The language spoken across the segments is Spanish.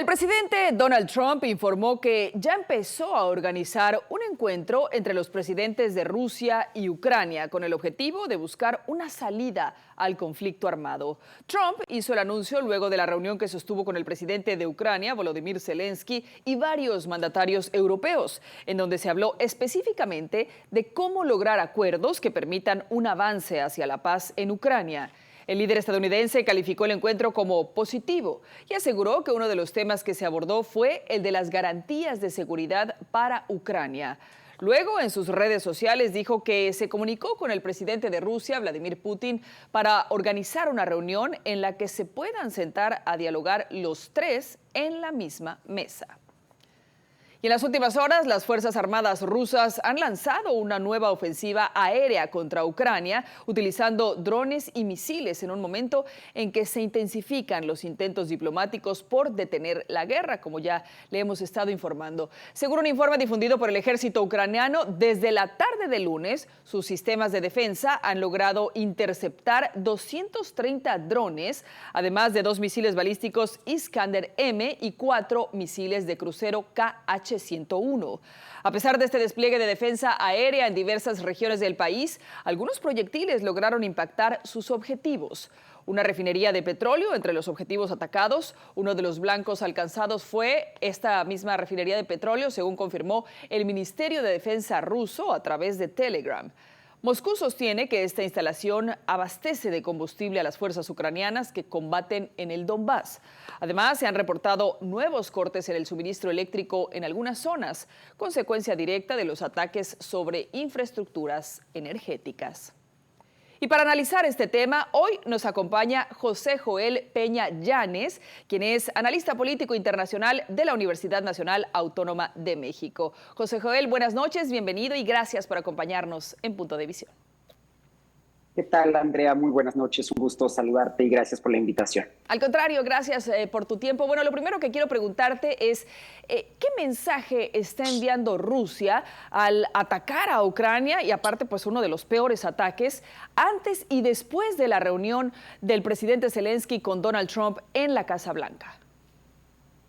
El presidente Donald Trump informó que ya empezó a organizar un encuentro entre los presidentes de Rusia y Ucrania con el objetivo de buscar una salida al conflicto armado. Trump hizo el anuncio luego de la reunión que sostuvo con el presidente de Ucrania, Volodymyr Zelensky, y varios mandatarios europeos, en donde se habló específicamente de cómo lograr acuerdos que permitan un avance hacia la paz en Ucrania. El líder estadounidense calificó el encuentro como positivo y aseguró que uno de los temas que se abordó fue el de las garantías de seguridad para Ucrania. Luego, en sus redes sociales, dijo que se comunicó con el presidente de Rusia, Vladimir Putin, para organizar una reunión en la que se puedan sentar a dialogar los tres en la misma mesa. Y en las últimas horas, las Fuerzas Armadas rusas han lanzado una nueva ofensiva aérea contra Ucrania, utilizando drones y misiles en un momento en que se intensifican los intentos diplomáticos por detener la guerra, como ya le hemos estado informando. Según un informe difundido por el ejército ucraniano, desde la tarde de lunes, sus sistemas de defensa han logrado interceptar 230 drones, además de 2 misiles balísticos Iskander-M y 4 misiles de crucero KH-101. A pesar de este despliegue de defensa aérea en diversas regiones del país, algunos proyectiles lograron impactar sus objetivos. Una refinería de petróleo entre los objetivos atacados. Uno de los blancos alcanzados fue esta misma refinería de petróleo, según confirmó el Ministerio de Defensa ruso a través de Telegram. Moscú sostiene que esta instalación abastece de combustible a las fuerzas ucranianas que combaten en el Donbass. Además, se han reportado nuevos cortes en el suministro eléctrico en algunas zonas, consecuencia directa de los ataques sobre infraestructuras energéticas. Y para analizar este tema, hoy nos acompaña José Joel Peña Llanes, quien es analista político internacional de la Universidad Nacional Autónoma de México. José Joel, buenas noches, bienvenido y gracias por acompañarnos en Punto de Visión. ¿Qué tal, Andrea? Muy buenas noches, un gusto saludarte y gracias por la invitación. Al contrario, gracias por tu tiempo. Bueno, lo primero que quiero preguntarte es, ¿qué mensaje está enviando Rusia al atacar a Ucrania y aparte, pues uno de los peores ataques, antes y después de la reunión del presidente Zelensky con Donald Trump en la Casa Blanca?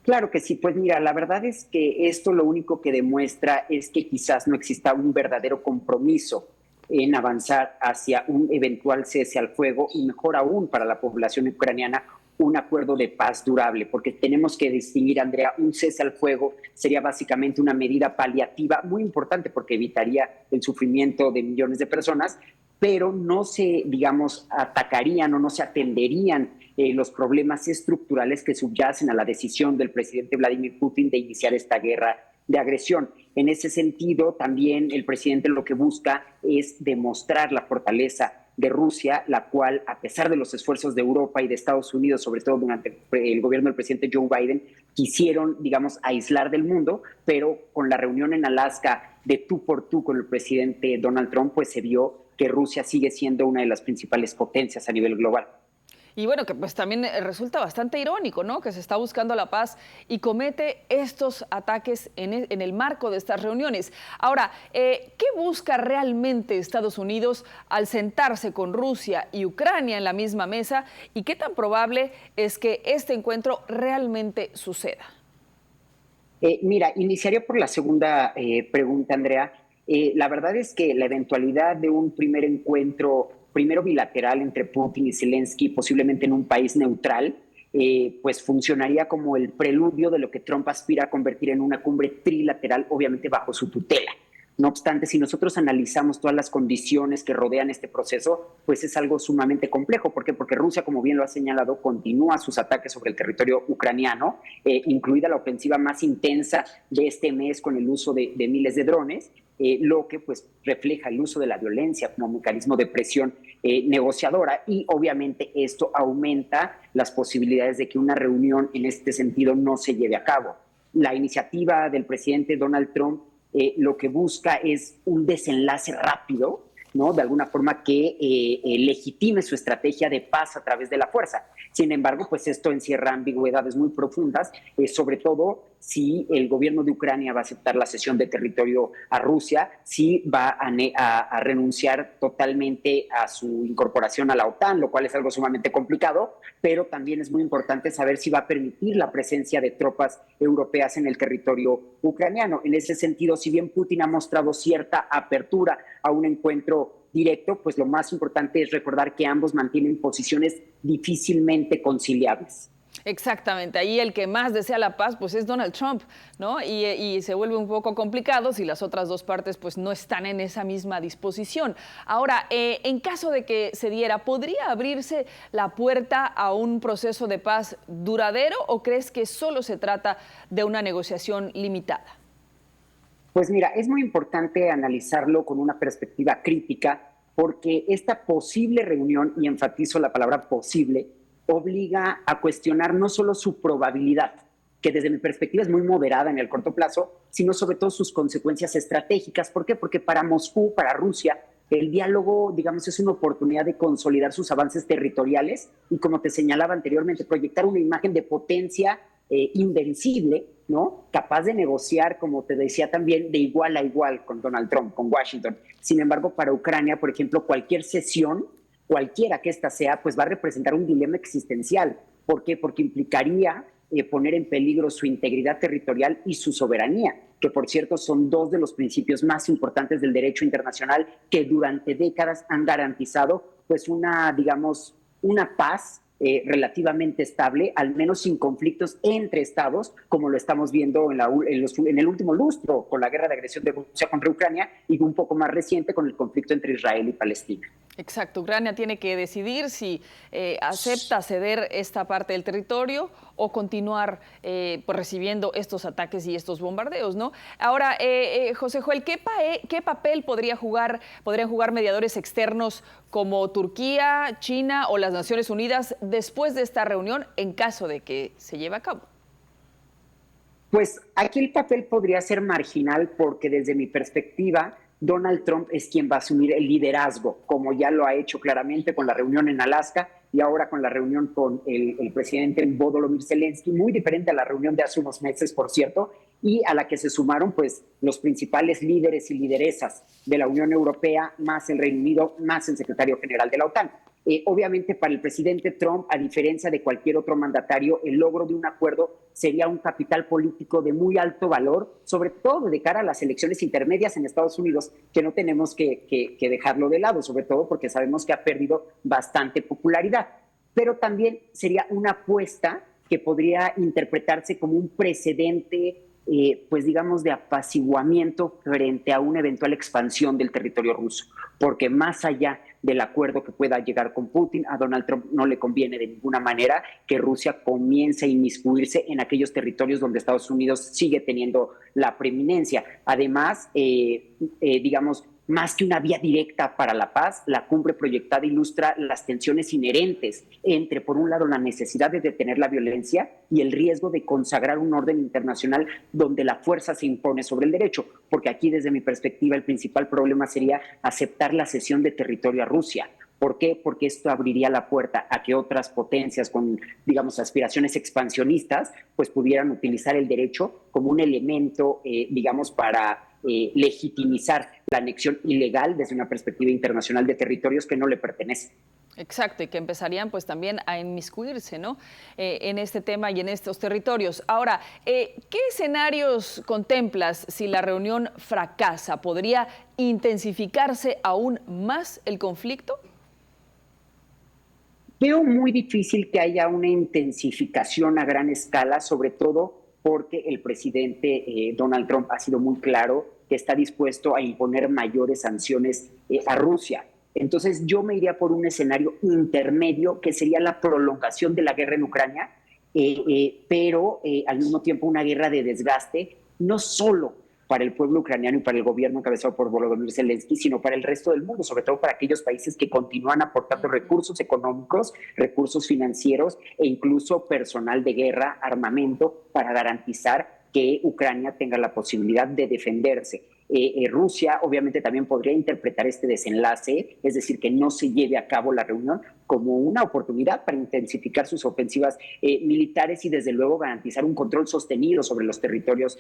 Claro que sí, pues mira, la verdad es que esto lo único que demuestra es que quizás no exista un verdadero compromiso en avanzar hacia un eventual cese al fuego y mejor aún para la población ucraniana, un acuerdo de paz durable, porque tenemos que distinguir, Andrea, un cese al fuego sería básicamente una medida paliativa muy importante porque evitaría el sufrimiento de millones de personas, pero no se, digamos, atacarían o no se atenderían los problemas estructurales que subyacen a la decisión del presidente Vladimir Putin de iniciar esta guerra de agresión. En ese sentido, también el presidente lo que busca es demostrar la fortaleza de Rusia, la cual, a pesar de los esfuerzos de Europa y de Estados Unidos, sobre todo durante el gobierno del presidente Joe Biden, quisieron, digamos, aislar del mundo, pero con la reunión en Alaska de tú por tú con el presidente Donald Trump, pues se vio que Rusia sigue siendo una de las principales potencias a nivel global. Y bueno, que pues también resulta bastante irónico, ¿no? Que se está buscando la paz y comete estos ataques en el marco de estas reuniones. Ahora, ¿qué busca realmente Estados Unidos al sentarse con Rusia y Ucrania en la misma mesa? ¿Y qué tan probable es que este encuentro realmente suceda? Mira, iniciaría por la segunda pregunta, Andrea. La verdad es que la eventualidad de un primer encuentro primero bilateral entre Putin y Zelensky, posiblemente en un país neutral, pues funcionaría como el preludio de lo que Trump aspira a convertir en una cumbre trilateral, obviamente bajo su tutela. No obstante, si nosotros analizamos todas las condiciones que rodean este proceso, pues es algo sumamente complejo. ¿Por qué? Porque Rusia, como bien lo ha señalado, continúa sus ataques sobre el territorio ucraniano, incluida la ofensiva más intensa de este mes con el uso de miles de drones, lo que pues refleja el uso de la violencia como mecanismo de presión negociadora, y obviamente esto aumenta las posibilidades de que una reunión en este sentido no se lleve a cabo. La iniciativa del presidente Donald Trump lo que busca es un desenlace rápido, ¿no? De alguna forma que legitime su estrategia de paz a través de la fuerza. Sin embargo, pues esto encierra ambigüedades muy profundas, sobre todo si el gobierno de Ucrania va a aceptar la cesión de territorio a Rusia, si va a renunciar totalmente a su incorporación a la OTAN, lo cual es algo sumamente complicado, pero también es muy importante saber si va a permitir la presencia de tropas europeas en el territorio ucraniano. En ese sentido, si bien Putin ha mostrado cierta apertura a un encuentro directo, pues lo más importante es recordar que ambos mantienen posiciones difícilmente conciliables. Exactamente, ahí el que más desea la paz pues es Donald Trump, ¿no? Y se vuelve un poco complicado si las otras dos partes pues no están en esa misma disposición. Ahora, en caso de que se diera, ¿podría abrirse la puerta a un proceso de paz duradero o crees que solo se trata de una negociación limitada? Pues mira, es muy importante analizarlo con una perspectiva crítica porque esta posible reunión, y enfatizo la palabra posible, obliga a cuestionar no solo su probabilidad, que desde mi perspectiva es muy moderada en el corto plazo, sino sobre todo sus consecuencias estratégicas. ¿Por qué? Porque para Moscú, para Rusia, el diálogo, digamos, es una oportunidad de consolidar sus avances territoriales y, como te señalaba anteriormente, proyectar una imagen de potencia invencible, ¿no? Capaz de negociar, como te decía también, de igual a igual con Donald Trump, con Washington. Sin embargo, para Ucrania, por ejemplo, cualquier cesión, cualquiera que ésta sea, pues va a representar un dilema existencial. ¿Por qué? Porque implicaría poner en peligro su integridad territorial y su soberanía, que por cierto son dos de los principios más importantes del derecho internacional que durante décadas han garantizado pues una, digamos, una paz relativamente estable, al menos sin conflictos entre estados, como lo estamos viendo en el último lustro con la guerra de agresión de Rusia contra Ucrania y un poco más reciente con el conflicto entre Israel y Palestina. Exacto, Ucrania tiene que decidir si acepta ceder esta parte del territorio o continuar pues, recibiendo estos ataques y estos bombardeos, ¿no? Ahora, José Joel, ¿qué papel podrían jugar mediadores externos como Turquía, China o las Naciones Unidas después de esta reunión en caso de que se lleve a cabo? Pues aquí el papel podría ser marginal porque desde mi perspectiva, Donald Trump es quien va a asumir el liderazgo, como ya lo ha hecho claramente con la reunión en Alaska y ahora con la reunión con el presidente Volodymyr Zelensky, muy diferente a la reunión de hace unos meses, por cierto, y a la que se sumaron pues los principales líderes y lideresas de la Unión Europea, más el Reino Unido, más el secretario general de la OTAN. Obviamente para el presidente Trump, a diferencia de cualquier otro mandatario, el logro de un acuerdo sería un capital político de muy alto valor, sobre todo de cara a las elecciones intermedias en Estados Unidos, que no tenemos que dejarlo de lado, sobre todo porque sabemos que ha perdido bastante popularidad. Pero también sería una apuesta que podría interpretarse como un precedente pues digamos, de apaciguamiento frente a una eventual expansión del territorio ruso, porque más allá del acuerdo que pueda llegar con Putin, a Donald Trump no le conviene de ninguna manera que Rusia comience a inmiscuirse en aquellos territorios donde Estados Unidos sigue teniendo la preeminencia. Además, digamos, más que una vía directa para la paz, la cumbre proyectada ilustra las tensiones inherentes entre, por un lado, la necesidad de detener la violencia y el riesgo de consagrar un orden internacional donde la fuerza se impone sobre el derecho, porque aquí, desde mi perspectiva, el principal problema sería aceptar la cesión de territorio a Rusia. ¿Por qué? Porque esto abriría la puerta a que otras potencias con, digamos, aspiraciones expansionistas, pues pudieran utilizar el derecho como un elemento, digamos, para legitimizar la anexión ilegal desde una perspectiva internacional de territorios que no le pertenecen. Exacto, y que empezarían pues también a inmiscuirse, ¿no? En este tema y en estos territorios. Ahora, ¿qué escenarios contemplas si la reunión fracasa? ¿Podría intensificarse aún más el conflicto? Veo muy difícil que haya una intensificación a gran escala, sobre todo porque el presidente Donald Trump ha sido muy claro que está dispuesto a imponer mayores sanciones a Rusia. Entonces yo me iría por un escenario intermedio que sería la prolongación de la guerra en Ucrania, pero al mismo tiempo una guerra de desgaste, no solo para el pueblo ucraniano y para el gobierno encabezado por Volodymyr Zelensky, sino para el resto del mundo, sobre todo para aquellos países que continúan aportando recursos económicos, recursos financieros e incluso personal de guerra, armamento, para garantizar que Ucrania tenga la posibilidad de defenderse. Rusia obviamente también podría interpretar este desenlace, es decir, que no se lleve a cabo la reunión como una oportunidad para intensificar sus ofensivas militares y desde luego garantizar un control sostenido sobre los territorios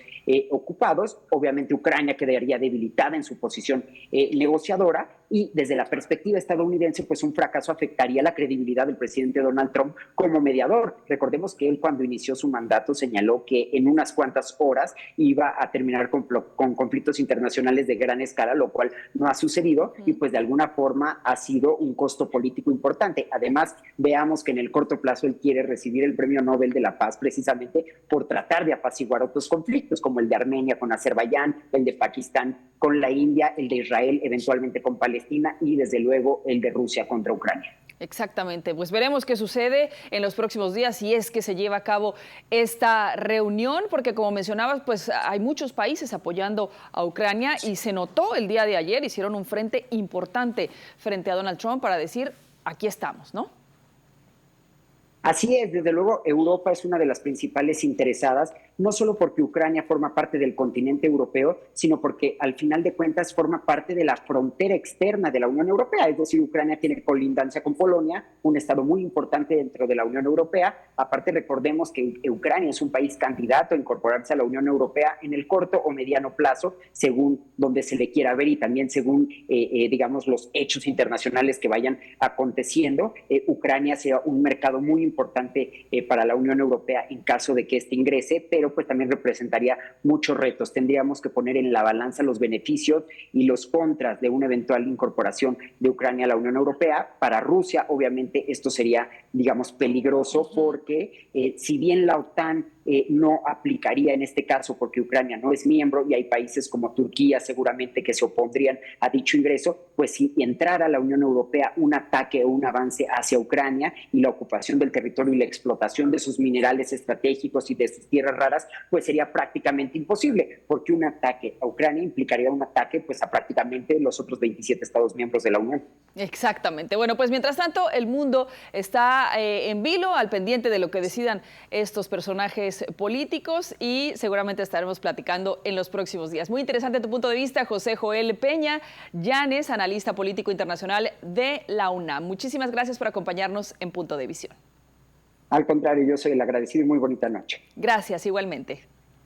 ocupados. Obviamente Ucrania quedaría debilitada en su posición negociadora y desde la perspectiva estadounidense pues un fracaso afectaría la credibilidad del presidente Donald Trump como mediador. Recordemos que él cuando inició su mandato señaló que en unas cuantas horas iba a terminar con conflictos internacionales de gran escala, lo cual no ha sucedido y pues de alguna forma ha sido un costo político importante. Además, veamos que en el corto plazo él quiere recibir el Premio Nobel de la Paz precisamente por tratar de apaciguar otros conflictos como el de Armenia con Azerbaiyán, el de Pakistán con la India, el de Israel eventualmente con Palestina y desde luego el de Rusia contra Ucrania. Exactamente, pues veremos qué sucede en los próximos días si es que se lleva a cabo esta reunión, porque como mencionabas, pues hay muchos países apoyando a Ucrania y se notó el día de ayer, hicieron un frente importante frente a Donald Trump para decir, aquí estamos, ¿no? Así es, desde luego Europa es una de las principales interesadas, no solo porque Ucrania forma parte del continente europeo, sino porque al final de cuentas forma parte de la frontera externa de la Unión Europea, es decir, Ucrania tiene colindancia con Polonia, un estado muy importante dentro de la Unión Europea. Aparte recordemos que Ucrania es un país candidato a incorporarse a la Unión Europea en el corto o mediano plazo, según donde se le quiera ver y también según, digamos, los hechos internacionales que vayan aconteciendo. Ucrania será un mercado muy importante para la Unión Europea en caso de que este ingrese, pero pues también representaría muchos retos. Tendríamos que poner en la balanza los beneficios y los contras de una eventual incorporación de Ucrania a la Unión Europea. Para Rusia, obviamente, esto sería, digamos, peligroso porque si bien la OTAN no aplicaría en este caso porque Ucrania no es miembro y hay países como Turquía seguramente que se opondrían a dicho ingreso, pues si entrara a la Unión Europea un ataque o un avance hacia Ucrania y la ocupación del territorio y la explotación de sus minerales estratégicos y de sus tierras raras, pues sería prácticamente imposible, porque un ataque a Ucrania implicaría un ataque pues a prácticamente los otros 27 Estados miembros de la Unión. Exactamente. Bueno, pues mientras tanto, el mundo está en vilo, al pendiente de lo que decidan estos personajes políticos y seguramente estaremos platicando en los próximos días. Muy interesante tu punto de vista, José Joel Peña Llanes, analista político internacional de la UNAM. Muchísimas gracias por acompañarnos en Punto de Visión. Al contrario, yo soy el agradecido y muy bonita noche. Gracias, igualmente.